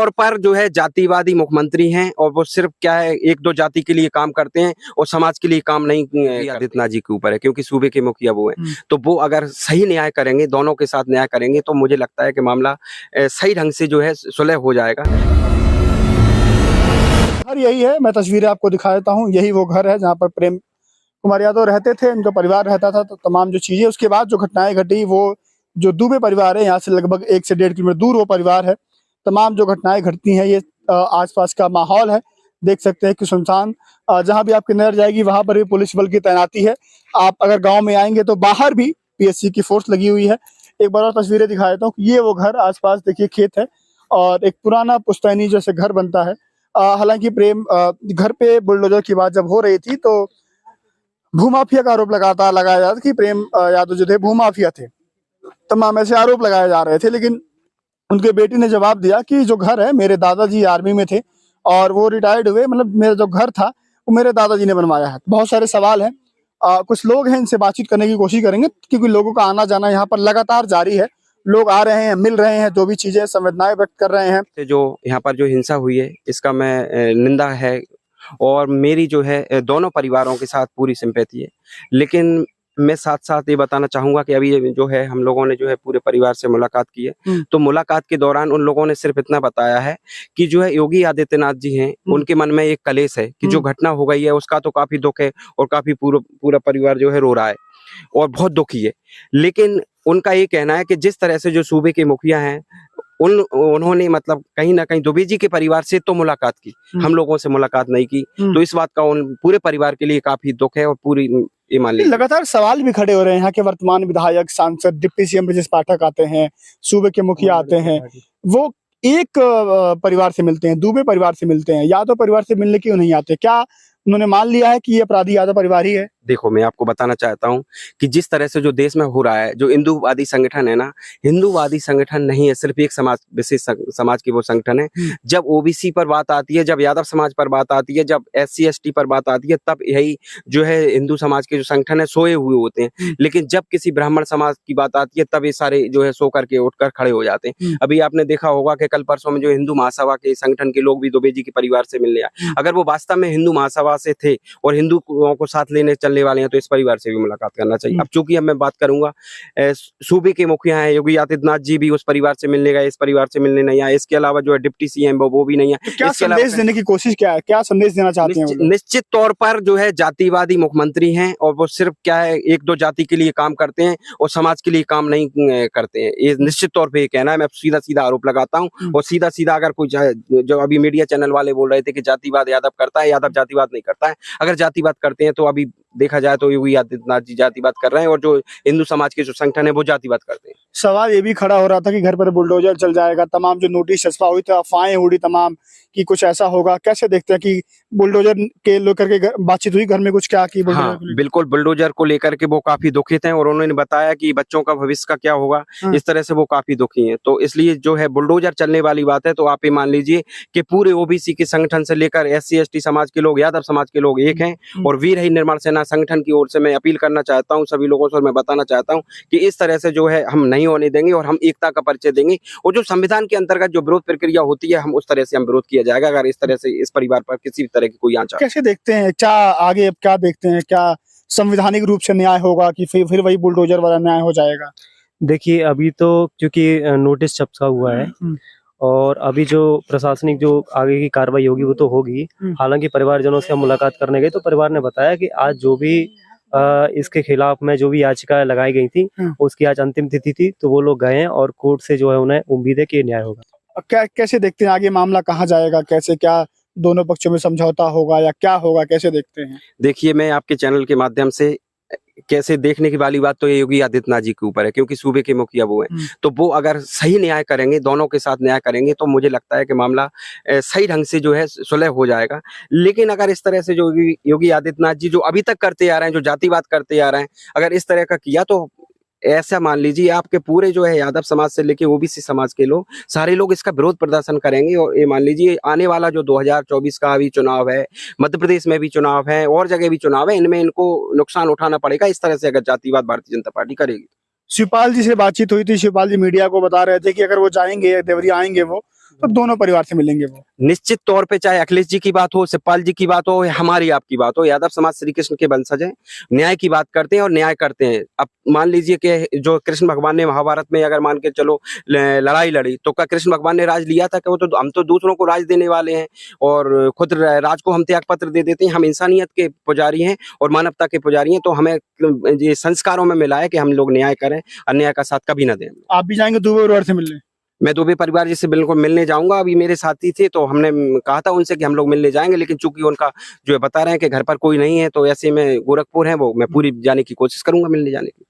तौर पर जो है जातिवादी मुख्यमंत्री हैं और वो सिर्फ क्या है एक दो जाति के लिए काम करते हैं और समाज के लिए काम नहीं आदित्यनाथ जी के ऊपर है, क्योंकि सूबे के मुखिया वो हैं। तो वो अगर सही न्याय करेंगे, दोनों के साथ न्याय करेंगे, तो मुझे लगता है कि मामला सही ढंग से जो है सुलह हो जाएगा। घर यही है, मैं तस्वीरें आपको दिखा देता हूँ। यही वो घर है जहाँ पर प्रेम कुमार यादव रहते थे, उनका परिवार रहता था। तो तमाम जो चीजें उसके बाद जो घटनाएं घटी, वो जो दुबे परिवार है यहाँ से लगभग 1 से 1.5 किलोमीटर दूर वो परिवार है। तमाम जो घटनाएं घटती हैं, ये आसपास का माहौल है, देख सकते हैं कि सुनसान। जहां भी आपकी नजर जाएगी वहां पर भी पुलिस बल की तैनाती है। आप अगर गांव में आएंगे तो बाहर भी पीएससी की फोर्स लगी हुई है। एक बार और तस्वीरें दिखा देता हूँ। ये वो घर, आसपास देखिए खेत है और एक पुराना पुश्तैनी जैसे घर बनता है। हालांकि प्रेम घर पे बुलडोजर की बात जब हो रही थी तो भूमाफिया का आरोप लगातार लगाया जा रहा था कि प्रेम यादव जो थे भूमाफिया थे। तमाम ऐसे आरोप लगाए जा रहे थे, लेकिन उनके बेटी ने जवाब दिया कि जो घर है, मेरे दादाजी आर्मी में थे और वो रिटायर्ड हुए, मतलब मेरा जो घर था वो मेरे दादाजी ने बनवाया है। बहुत सारे सवाल हैं। कुछ लोग हैं, इनसे बातचीत करने की कोशिश करेंगे क्योंकि लोगों का आना जाना यहाँ पर लगातार जारी है। लोग आ रहे हैं, मिल रहे हैं, जो भी चीजें संवेदनाएं व्यक्त कर रहे हैं। जो यहाँ पर जो हिंसा हुई है इसका मैं निंदा है और मेरी जो है दोनों परिवारों के साथ पूरी सिंपैथी है। लेकिन मैं साथ साथ ये बताना चाहूंगा कि अभी जो है हम लोगों ने जो है पूरे परिवार से मुलाकात की है। तो मुलाकात के दौरान उन लोगों ने सिर्फ इतना बताया है कि जो है योगी आदित्यनाथ जी हैं, उनके मन में एक कलेश है कि जो घटना हो गई है उसका तो काफी दुख है और काफी पूरा परिवार जो है रो रहा है और बहुत दुखी है। लेकिन उनका ये कहना है कि जिस तरह से जो सूबे के मुखिया हैं उन्होंने मतलब कहीं ना कहीं दुबे जी के परिवार से तो मुलाकात की, हम लोगों से मुलाकात नहीं की। तो इस बात का उन पूरे परिवार के लिए काफी दुख है और पूरी ये मान लीजिए लगातार सवाल भी खड़े हो रहे हैं। यहाँ के वर्तमान विधायक, सांसद, डिप्टी सीएम ब्रजेश पाठक आते हैं, सूबे के मुखिया आते हैं, वो एक परिवार से मिलते हैं, दुबे परिवार से मिलते हैं, यादव परिवार से मिलने क्यों नहीं आते? क्या उन्होंने मान लिया है कि ये अपराधी यादव परिवार ही है? देखो, मैं आपको बताना चाहता हूँ कि जिस तरह से जो देश में हो रहा है, जो हिंदूवादी संगठन है ना, हिंदूवादी संगठन नहीं है, सिर्फ एक समाज, विशेष समाज की वो संगठन है। जब ओबीसी पर बात आती है, जब यादव समाज पर बात आती है, जब SC ST पर बात आती है, तब यही जो है हिंदू समाज के जो संगठन है सोए हुए होते हैं। लेकिन जब किसी ब्राह्मण समाज की बात आती है तब ये सारे जो है सो करके उठकर खड़े हो जाते हैं। अभी आपने देखा होगा कि कल परसों में जो हिंदू महासभा के संगठन के लोग भी दुबे जी के परिवार से मिलने आए। अगर वो वास्तव में हिंदू महासभा से थे और हिंदुओं को साथ लेने चलने वाले हैं तो इस परिवार से भी मुलाकात करना चाहिए। अब चूंकि अब मैं बात करूंगा सूबे के मुखिया हैं, योगी आदित्यनाथ जी भी उस परिवार से मिलने गए, इस परिवार से मिलने नहीं आए। इसके अलावा जो है डिप्टी सीएम वो भी नहीं है। तो क्या संदेश देने की कोशिश, क्या है, क्या संदेश देना चाहते हैं? निश्चित तौर पर जो है जातिवादी मुख्यमंत्री हैं और वो सिर्फ क्या है एक दो जाति के लिए काम करते हैं और समाज के लिए काम नहीं करते हैं। ये निश्चित तौर पर ये कहना है। मैं सीधा सीधा आरोप लगाता हूँ और सीधा सीधा अगर कोई जो अभी मीडिया चैनल वाले बोल रहे थे कि जातिवाद यादव करता है, यादव जातिवाद नहीं करता है। अगर जातिवाद करते हैं तो अभी देखा जाए तो योगी आदित्यनाथ जी जातिवाद कर रहे हैं और जो हिंदू समाज के जो संगठन है वो जातिवाद करते हैं। सवाल ये भी खड़ा हो रहा था कि घर पर बुलडोजर चल जाएगा, तमाम जो नोटिस छपा हुई थी, अफवाहें उड़ी तमाम कि कुछ ऐसा होगा। कैसे देखते हैं कि बुलडोजर के लेकर के बातचीत हुई घर में कुछ, क्या की? हाँ, बिल्कुल बुलडोजर को लेकर के वो काफी दुखित हैं और उन्होंने बताया कि बच्चों का भविष्य का क्या होगा, इस तरह से वो काफी दुखी हैं। तो इसलिए जो है बुलडोजर चलने वाली बात है तो आप ये मान लीजिए कि पूरे ओबीसी के संगठन से लेकर SC ST समाज के लोग, यादव समाज के लोग एक हैं। और वीर ही निर्माण सेना संगठन की ओर से मैं अपील करना चाहता हूँ सभी लोगों से, और मैं बताना चाहता हूँ कि इस तरह से जो है हम नहीं होने देंगे और हम एकता का परिचय देंगे। और जो संविधान के अंतर्गत जो विरोध प्रक्रिया होती है हम उस तरह से हम विरोध किया जाएगा अगर इस तरह से इस परिवार पर किसी भी तरह की कोई आंच। कैसे देखते हैं, क्या आगे अब क्या देखते हैं? क्या संवैधानिक रूप से न्याय होगा कि फिर वही बुलडोजर वाला न्याय हो जाएगा? देखिए, अभी तो क्योंकि नोटिस छपा हुआ है और अभी जो प्रशासनिक जो आगे की कार्रवाई होगी वो तो होगी। हालांकि परिवारजनों से हम मुलाकात करने गए तो परिवार ने बताया कि आज जो भी इसके खिलाफ में जो भी याचिका लगाई गई थी उसकी आज अंतिम तिथि थी, तो वो लोग गए हैं और कोर्ट से जो है उन्हें उम्मीद है कि न्याय होगा। कैसे देखते हैं आगे मामला कहाँ जाएगा? कैसे, क्या दोनों पक्षों में समझौता होगा या क्या होगा, कैसे देखते हैं? देखिए, मैं आपके चैनल के माध्यम से कैसे देखने की वाली बात तो ये योगी आदित्यनाथ जी के ऊपर है, क्योंकि सूबे के मुखिया वो हैं। तो वो अगर सही न्याय करेंगे, दोनों के साथ न्याय करेंगे, तो मुझे लगता है कि मामला सही ढंग से जो है सुलह हो जाएगा। लेकिन अगर इस तरह से जो योगी आदित्यनाथ जी जो अभी तक करते आ रहे हैं, जो जातिवाद करते आ रहे हैं, अगर इस तरह का किया तो ऐसा मान लीजिए आपके पूरे जो है यादव समाज से लेके ओबीसी समाज के लोग, सारे लोग इसका विरोध प्रदर्शन करेंगे। और ये मान लीजिए आने वाला जो 2024 का भी चुनाव है, मध्य प्रदेश में भी चुनाव है और जगह भी चुनाव है, इनमें इनको नुकसान उठाना पड़ेगा इस तरह से अगर जातिवाद भारतीय जनता पार्टी करेगी। शिवपाल जी से बातचीत हुई थी, शिवपाल जी मीडिया को बता रहे थे कि अगर वो जाएंगे, देवरिया आएंगे वो, तो दोनों परिवार से मिलेंगे वो। निश्चित तौर पे, चाहे अखिलेश जी की बात हो, शिवपाल जी की बात हो, या हमारी आपकी बात हो, यादव समाज श्री कृष्ण के वंशज हैं, न्याय की बात करते हैं और न्याय करते हैं। अब मान लीजिए कि जो कृष्ण भगवान ने महाभारत में अगर मान के चलो लड़ाई लड़ी, तो क्या कृष्ण भगवान ने राज लिया था? कि वो तो हम तो दूसरों को राज देने वाले हैं और खुद राज को हम त्याग पत्र दे देते हैं। हम इंसानियत के पुजारी हैं और मानवता के पुजारी हैं, तो हमें ये संस्कारों में मिला है कि हम लोग न्याय करें, अन्याय का साथ कभी ना दें। आप भी जाएंगे दुबे परिवार से मिलने? मैं दुबे परिवार जी से बिल्कुल मिलने जाऊंगा। अभी मेरे साथी थे तो हमने कहा था उनसे कि हम लोग मिलने जाएंगे, लेकिन चूंकि उनका जो है बता रहे हैं कि घर पर कोई नहीं है, तो ऐसे में गोरखपुर है वो, मैं पूरी जाने की कोशिश करूंगा मिलने जाने की।